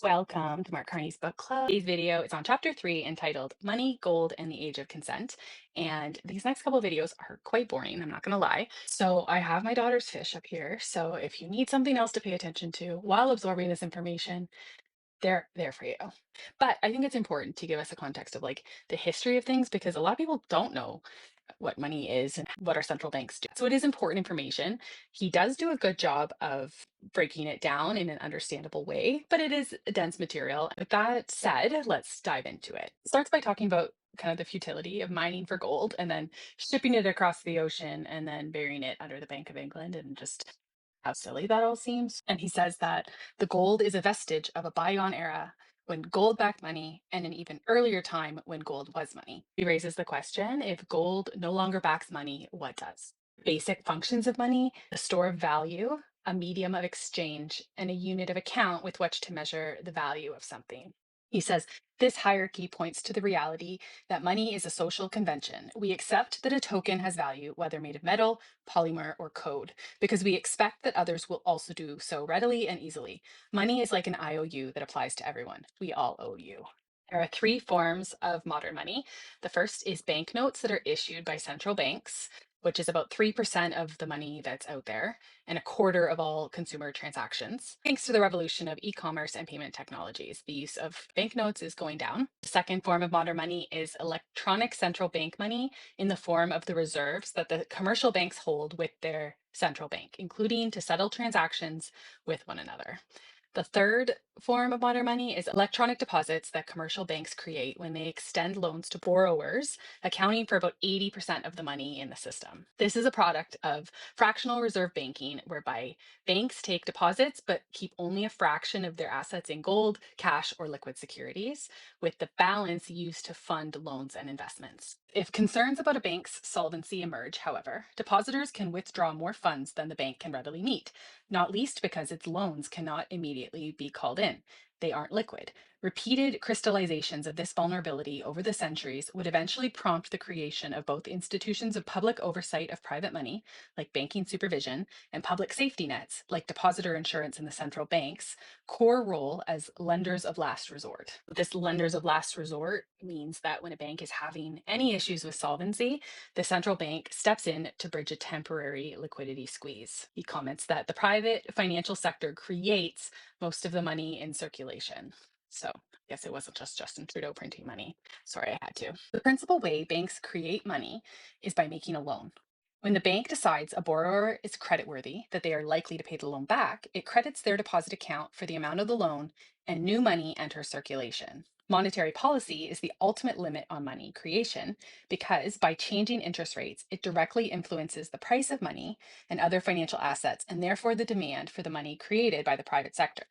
Welcome to Mark Carney's book club. Today's video is on chapter 3 entitled Money, Gold, and the Age of Consent. And these next couple videos are quite boring, I'm not going to lie. So I have my daughter's fish up here. So if you need something else to pay attention to while absorbing this information, they're there for you. But I think it's important to give us a context of like the history of things because a lot of people don't know what money is and what our central banks do. So it is important information. He does do a good job of breaking it down in an understandable way, but it is dense material. With that said, let's dive into it. It starts by talking about kind of the futility of mining for gold and then shipping it across the ocean and then burying it under the Bank of England and just how silly that all seems. And he says that the gold is a vestige of a bygone era when gold backed money and an even earlier time when gold was money. He raises the question, if gold no longer backs money, what does? Basic functions of money: a store of value, a medium of exchange, and a unit of account with which to measure the value of something. He says this hierarchy points to the reality that money is a social convention. We accept that a token has value, whether made of metal, polymer, or code, because we expect that others will also do so readily and easily. Money is like an IOU that applies to everyone. We all owe you. There are three forms of modern money. The first is banknotes that are issued by central banks, which is about 3% of the money that's out there and a quarter of all consumer transactions. Thanks to the revolution of e-commerce and payment technologies, the use of banknotes is going down. The second form of modern money is electronic central bank money in the form of the reserves that the commercial banks hold with their central bank, including to settle transactions with one another. The third form of modern money is electronic deposits that commercial banks create when they extend loans to borrowers, accounting for about 80% of the money in the system. This is a product of fractional reserve banking, whereby banks take deposits but keep only a fraction of their assets in gold, cash, or liquid securities, with the balance used to fund loans and investments. If concerns about a bank's solvency emerge, however, depositors can withdraw more funds than the bank can readily meet, not least because its loans cannot immediately be called in. They aren't liquid. Repeated crystallizations of this vulnerability over the centuries would eventually prompt the creation of both institutions of public oversight of private money, like banking supervision, and public safety nets, like depositor insurance in the central banks, core role as lenders of last resort. This lenders of last resort means that when a bank is having any issues with solvency, the central bank steps in to bridge a temporary liquidity squeeze. He comments that the private financial sector creates most of the money in circulation. So I guess it wasn't just Justin Trudeau printing money. Sorry, I had to. The principal way banks create money is by making a loan. When the bank decides a borrower is creditworthy, that they are likely to pay the loan back, it credits their deposit account for the amount of the loan and new money enters circulation. Monetary policy is the ultimate limit on money creation because by changing interest rates, it directly influences the price of money and other financial assets, and therefore the demand for the money created by the private sector.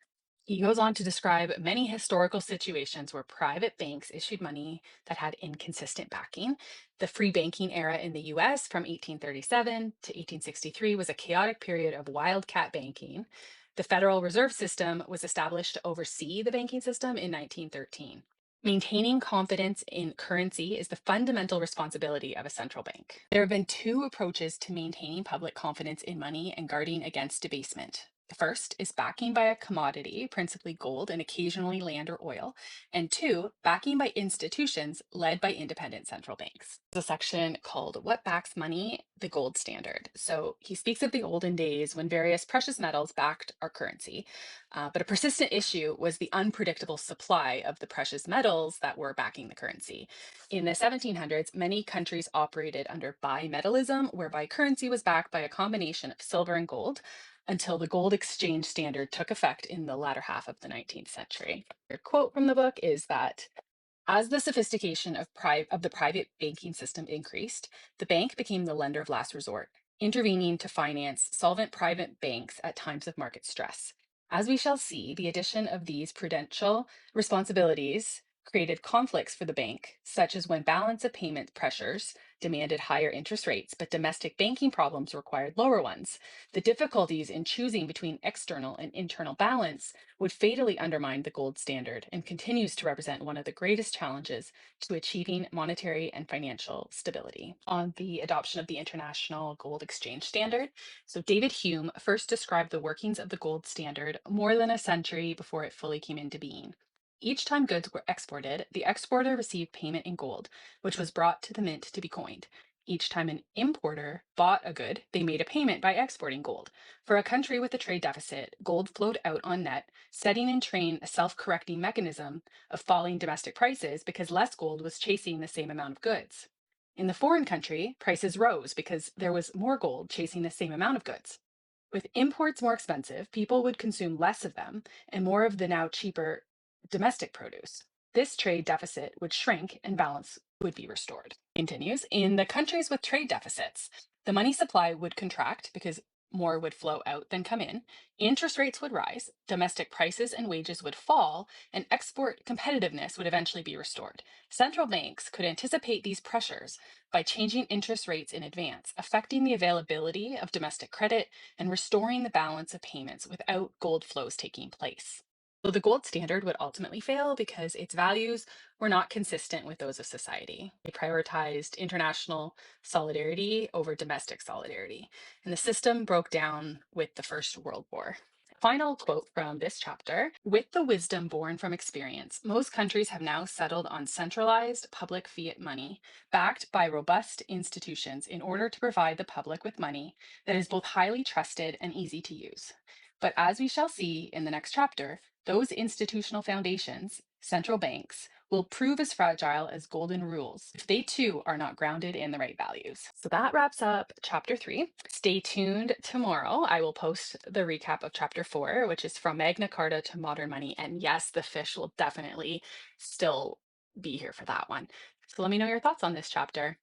He goes on to describe many historical situations where private banks issued money that had inconsistent backing. The free banking era in the US from 1837 to 1863 was a chaotic period of wildcat banking. The Federal Reserve System was established to oversee the banking system in 1913. Maintaining confidence in currency is the fundamental responsibility of a central bank. There have been two approaches to maintaining public confidence in money and guarding against debasement. The first is backing by a commodity, principally gold and occasionally land or oil. And two, backing by institutions led by independent central banks. There's a section called What Backs Money? The Gold Standard. So he speaks of the olden days when various precious metals backed our currency. But a persistent issue was the unpredictable supply of the precious metals that were backing the currency. In the 1700s, many countries operated under bimetallism, whereby currency was backed by a combination of silver and gold, until the gold exchange standard took effect in the latter half of the 19th century. A quote from the book is that as the sophistication of the private banking system increased, the bank became the lender of last resort, intervening to finance solvent private banks at times of market stress. As we shall see, the addition of these prudential responsibilities created conflicts for the bank, such as when balance of payment pressures demanded higher interest rates, but domestic banking problems required lower ones. The difficulties in choosing between external and internal balance would fatally undermine the gold standard and continues to represent one of the greatest challenges to achieving monetary and financial stability. On the adoption of the International Gold Exchange Standard, so David Hume first described the workings of the gold standard more than a century before it fully came into being. Each time goods were exported, the exporter received payment in gold, which was brought to the mint to be coined. Each time an importer bought a good, they made a payment by exporting gold. For a country with a trade deficit, gold flowed out on net, setting in train a self correcting mechanism of falling domestic prices because less gold was chasing the same amount of goods. In the foreign country, prices rose because there was more gold chasing the same amount of goods. With imports more expensive, people would consume less of them and more of the now cheaper domestic produce. This trade deficit would shrink and balance would be restored. Continues in the countries with trade deficits, the money supply would contract because more would flow out than come in, interest rates would rise, domestic prices and wages would fall, and export competitiveness would eventually be restored. Central banks could anticipate these pressures by changing interest rates in advance, affecting the availability of domestic credit and restoring the balance of payments without gold flows taking place. So the gold standard would ultimately fail because its values were not consistent with those of society. They prioritized international solidarity over domestic solidarity, and the system broke down with the First World War. Final quote from this chapter: with the wisdom born from experience, most countries have now settled on centralized public fiat money backed by robust institutions in order to provide the public with money that is both highly trusted and easy to use. But as we shall see in the next chapter, those institutional foundations, central banks, will prove as fragile as golden rules if they too are not grounded in the right values. So that wraps up chapter 3. Stay tuned tomorrow. I will post the recap of chapter 4, which is from Magna Carta to modern money. And yes, the fish will definitely still be here for that one. So let me know your thoughts on this chapter.